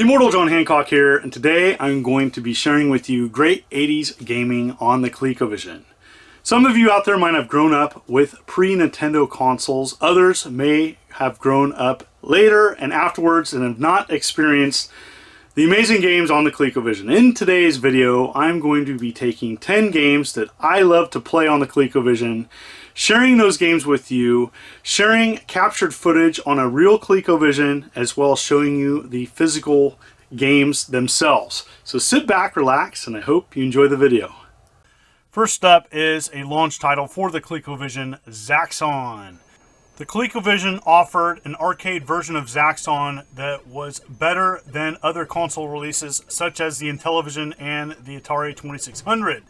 The Immortal John Hancock here, and today I'm going to be sharing with you great 80s gaming on the ColecoVision. Some of you out there might have grown up with pre-Nintendo consoles. Others may have grown up later and afterwards and have not experienced the amazing games on the ColecoVision. In today's video, I'm going to be taking 10 games that I love to play on the ColecoVision, sharing those games with you, sharing captured footage on a real ColecoVision, as well as showing you the physical games themselves. So sit back, relax, and I hope you enjoy the video. First up is a launch title for the ColecoVision, Zaxxon. The ColecoVision offered an arcade version of Zaxxon that was better than other console releases such as the Intellivision and the Atari 2600.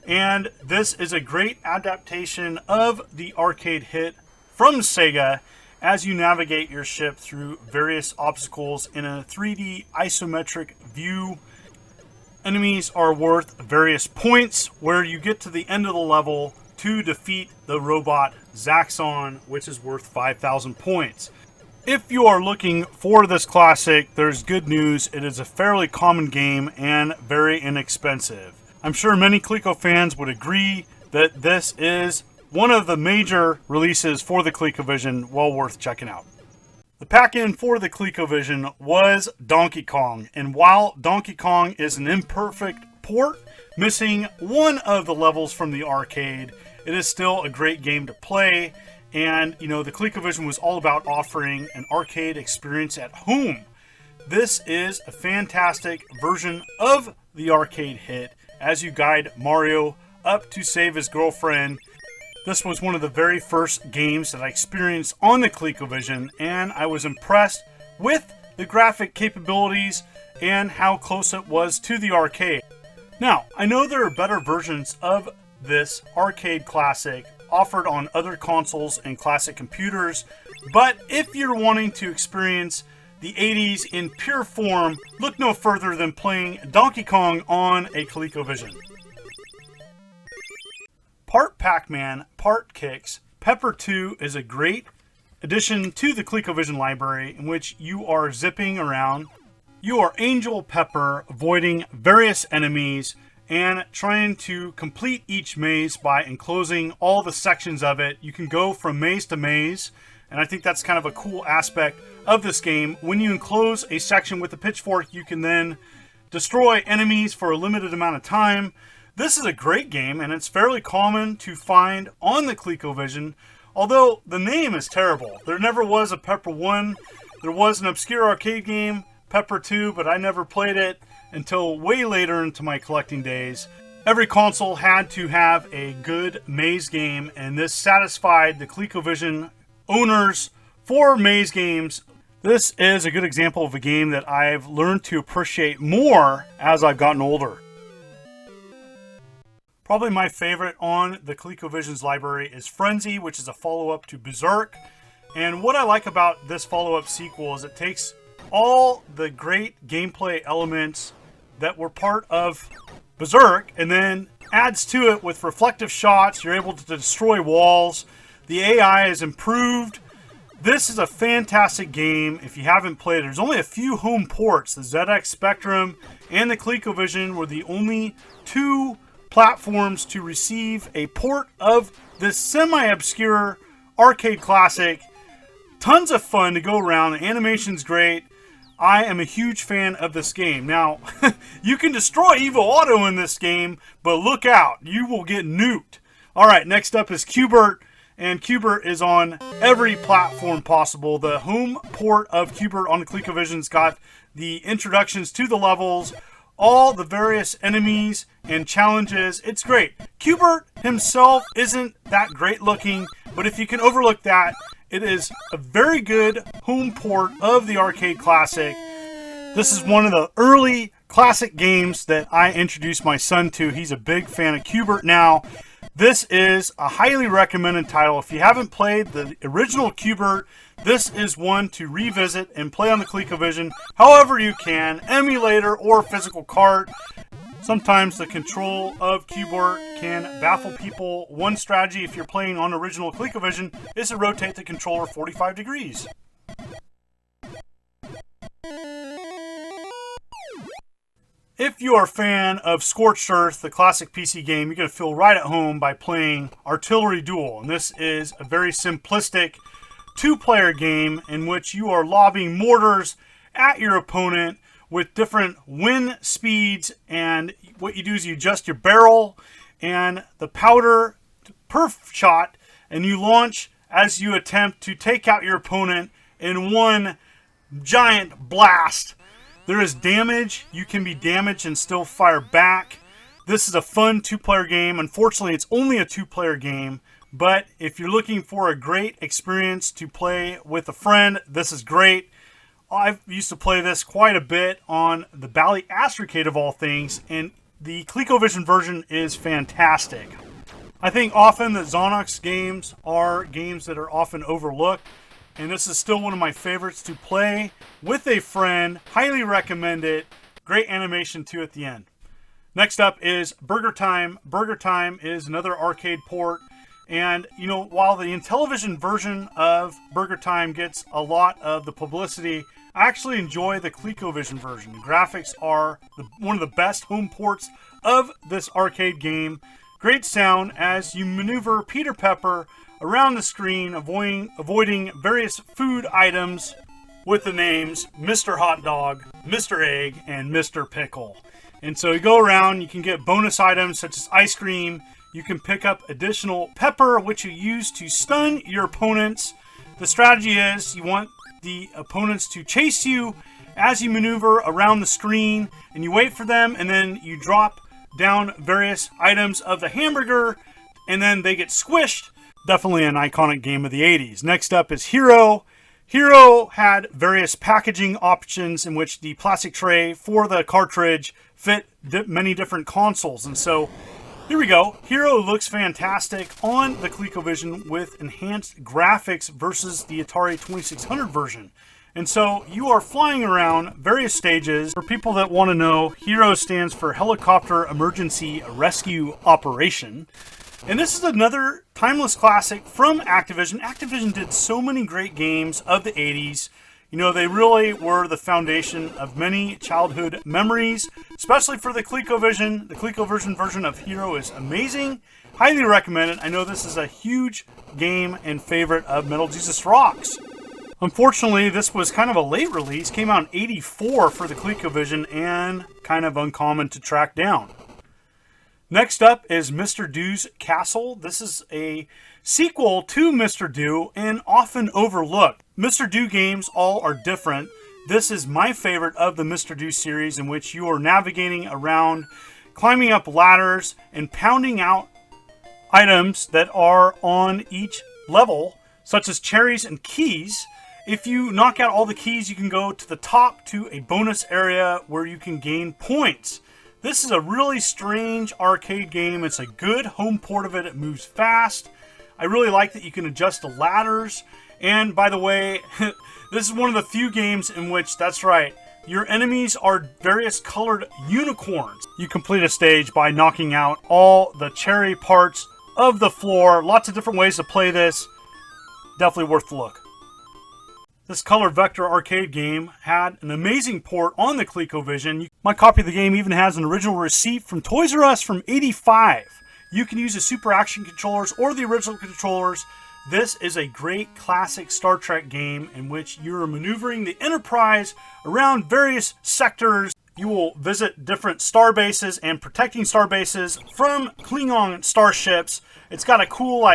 And this is a great adaptation of the arcade hit from Sega as you navigate your ship through various obstacles in a 3D isometric view. Enemies are worth various points where you get to the end of the level to defeat the robot Zaxxon, which is worth 5,000 points. If you are looking for this classic, there's good news. It is a fairly common game and very inexpensive. I'm sure many Coleco fans would agree that this is one of the major releases for the ColecoVision, well worth checking out. The pack-in for the ColecoVision was Donkey Kong, and while Donkey Kong is an imperfect port, missing one of the levels from the arcade, it is still a great game to play. And you know, the ColecoVision was all about offering an arcade experience at home. This is a fantastic version of the arcade hit as you guide Mario up to save his girlfriend. This was one of the very first games that I experienced on the ColecoVision, and I was impressed with the graphic capabilities and how close it was to the arcade. Now, I know there are better versions of this arcade classic offered on other consoles and classic computers, but if you're wanting to experience the 80s in pure form, look no further than playing Donkey Kong on a ColecoVision. Part Pac-Man, part Kicks, Pepper 2 is a great addition to the ColecoVision library in which you are zipping around. You are Angel Pepper, avoiding various enemies and trying to complete each maze by enclosing all the sections of it. You can go from maze to maze, and I think that's kind of a cool aspect of this game. When you enclose a section with a pitchfork, you can then destroy enemies for a limited amount of time. This is a great game, and it's fairly common to find on the ColecoVision, although the name is terrible. There never was a Pepper 1. There was an obscure arcade game, Pepper 2, but I never played it until way later into my collecting days. Every console had to have a good maze game, and this satisfied the ColecoVision owners for maze games. This is a good example of a game that I've learned to appreciate more as I've gotten older. Probably my favorite on the ColecoVision's library is Frenzy, which is a follow-up to Berserk. And what I like about this follow-up sequel is it takes all the great gameplay elements that were part of Berserk and then adds to it with reflective shots. You're able to destroy walls. The AI is improved. This is a fantastic game if you haven't played it. There's only a few home ports. The ZX Spectrum and the ColecoVision were the only two platforms to receive a port of this semi-obscure arcade classic. Tons of fun to go around. The animation's great. I am a huge fan of this game. Now, you can destroy Evil Otto in this game, but look out, you will get nuked. Alright, next up is QBert, and QBert is on every platform possible. The home port of QBert on the ColecoVision's got the introductions to the levels, all the various enemies and challenges. It's great. QBert himself isn't that great looking, but if you can overlook that, it is a very good home port of the arcade classic. This is one of the early classic games that I introduced my son to. He's a big fan of QBert now. This is a highly recommended title. If you haven't played the original QBert, this is one to revisit and play on the ColecoVision however you can, emulator or physical cart. Sometimes the control of QBert can baffle people. One strategy if you're playing on original ColecoVision is to rotate the controller 45 degrees. If you are a fan of Scorched Earth, the classic PC game, you're going to feel right at home by playing Artillery Duel. And this is a very simplistic two-player game in which you are lobbing mortars at your opponent with different wind speeds. And what you do is you adjust your barrel and the powder per shot, and you launch as you attempt to take out your opponent in one giant blast. There is damage. You can be damaged and still fire back. This is a fun two-player game. Unfortunately, it's only a two-player game, but if you're looking for a great experience to play with a friend, this is great. I've used to play this quite a bit on the Bally Astrocade of all things, and the ColecoVision version is fantastic. I think often that Zaxxon games are games that are often overlooked, and this is still one of my favorites to play with a friend. Highly recommend it. Great animation too at the end. Next up is Burger Time. Burger Time is another arcade port. And, you know, while the Intellivision version of Burger Time gets a lot of the publicity, I actually enjoy the ColecoVision version. The graphics are one of the best home ports of this arcade game. Great sound as you maneuver Peter Pepper around the screen, avoiding various food items with the names Mr. Hot Dog, Mr. Egg, and Mr. Pickle. And so you go around, you can get bonus items such as ice cream. You can pick up additional pepper, which you use to stun your opponents. The strategy is you want the opponents to chase you as you maneuver around the screen, and you wait for them, and then you drop down various items of the hamburger, and then they get squished. Definitely an iconic game of the 80s. Next up is H.E.R.O. H.E.R.O had various packaging options in which the plastic tray for the cartridge fit many different consoles. And so here we go. H.E.R.O looks fantastic on the ColecoVision with enhanced graphics versus the Atari 2600 version. And so you are flying around various stages. For people that want to know, H.E.R.O stands for Helicopter Emergency Rescue Operation. And this is another timeless classic from Activision. Activision did so many great games of the 80s. You know, they really were the foundation of many childhood memories, especially for the ColecoVision. The ColecoVision version of H.E.R.O is amazing. Highly recommend it. I know this is a huge game and favorite of Metal Jesus Rocks. Unfortunately, this was kind of a late release. Came out in '84 for the ColecoVision and kind of uncommon to track down. Next up is Mr. Doose Castle. This is a sequel to Mr. Do and often overlooked. Mr. Do games all are different. This is my favorite of the Mr. Do series, in which you are navigating around, climbing up ladders, and pounding out items that are on each level, such as cherries and keys. If you knock out all the keys, you can go to the top to a bonus area where you can gain points. This is a really strange arcade game. It's a good home port of it. It moves fast. I really like that you can adjust the ladders. And by the way, this is one of the few games in which, that's right, your enemies are various colored unicorns. You complete a stage by knocking out all the cherry parts of the floor. Lots of different ways to play this. Definitely worth the look. This Color Vector arcade game had an amazing port on the ColecoVision. My copy of the game even has an original receipt from Toys R Us from '85. You can use the Super Action controllers or the original controllers. This is a great classic Star Trek game in which you're maneuvering the Enterprise around various sectors. You will visit different star bases and protecting star bases from Klingon starships. It's got a cool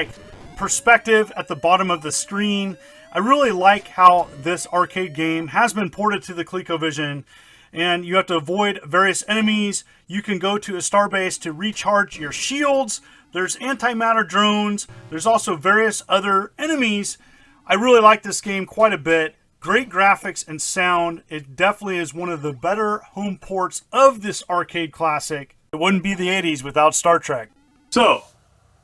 perspective at the bottom of the screen. I really like how this arcade game has been ported to the ColecoVision, and you have to avoid various enemies. You can go to a starbase to recharge your shields. There's antimatter drones. There's also various other enemies. I really like this game quite a bit. Great graphics and sound. It definitely is one of the better home ports of this arcade classic. It wouldn't be the 80s without Star Trek. So,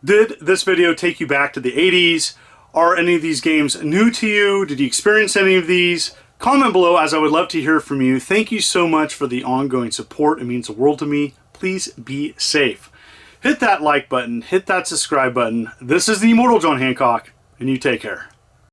did this video take you back to the 80s? Are any of these games new to you? Did you experience any of these? Comment below, as I would love to hear from you. Thank you so much for the ongoing support. It means the world to me. Please be safe. Hit that like button. Hit that subscribe button. This is the Immortal John Hancock, and you take care.